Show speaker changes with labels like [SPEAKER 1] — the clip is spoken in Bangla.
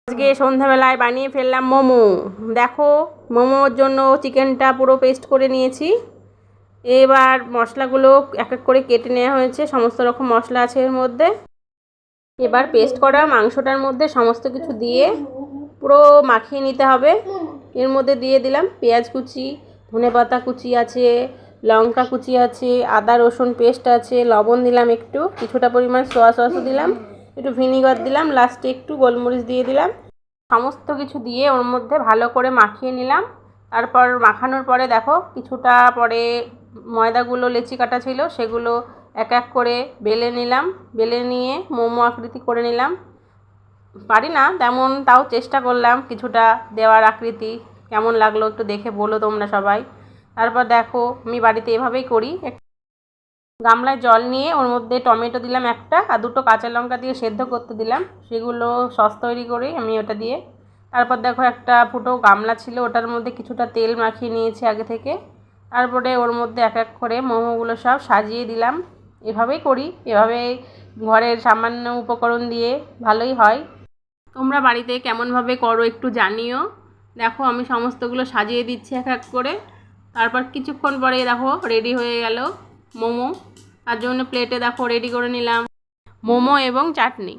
[SPEAKER 1] আজকে সন্ধ্যাবেলায় বানিয়ে ফেললাম মোমো। দেখো, মোমোর জন্য চিকেনটা পুরো পেস্ট করে নিয়েছি। এবার মশলাগুলো এক এক করে কেটে নেওয়া হয়েছে, সমস্ত রকম মশলা আছে এর মধ্যে। এবার পেস্ট করা মাংসটার মধ্যে সমস্ত কিছু দিয়ে পুরো মাখিয়ে নিতে হবে। এর মধ্যে দিয়ে দিলাম পেঁয়াজ কুচি, ধনেপাতা কুচি আছে, লঙ্কা কুচি আছে, আদা রসুন পেস্ট আছে, লবণ দিলাম একটু, কিছুটা পরিমাণ সোয়া সসও দিলাম, একটু ভিনিগার দিলাম, লাস্টে একটু গোলমরিচ দিয়ে দিলাম। সমস্ত কিছু দিয়ে ওর মধ্যে ভালো করে মাখিয়ে নিলাম। তারপর মাখানোর পরে দেখো কিছুটা পরে ময়দাগুলো লেচি কাটা ছিল সেগুলো এক এক করে বেলে নিলাম। বেলে নিয়ে মোমো আকৃতি করে নিলাম। পারি না তেমন, তাও চেষ্টা করলাম কিছুটা দেওয়ার আকৃতি। কেমন লাগলো একটু দেখে বলো তোমরা সবাই। তারপর দেখো আমি বাড়িতে এভাবেই করি। গামলায় জল নিয়ে ওর মধ্যে টমেটো দিলাম একটা, আর দুটো কাঁচা লঙ্কা দিয়ে সেদ্ধ করতে দিলাম। সেগুলো সস তৈরি করি আমি ওটা দিয়ে। তারপর দেখো একটা ফুটো গামলা ছিল, ওটার মধ্যে কিছুটা তেল মাখিয়ে নিয়েছি আগে থেকে। তারপরে ওর মধ্যে এক এক করে মোমোগুলো সব সাজিয়ে দিলাম। এভাবেই করি, এভাবেই ঘরের সামান্য উপকরণ দিয়ে ভালোই হয়। তোমরা বাড়িতে কেমনভাবে করো একটু জানিও। দেখো আমি সমস্তগুলো সাজিয়ে দিচ্ছি এক এক করে। তারপর কিছুক্ষণ পরে দেখো রেডি হয়ে গেল মোমো। তার জন্য প্লেটে দেখো রেডি করে নিলাম মোমো এবং চাটনি।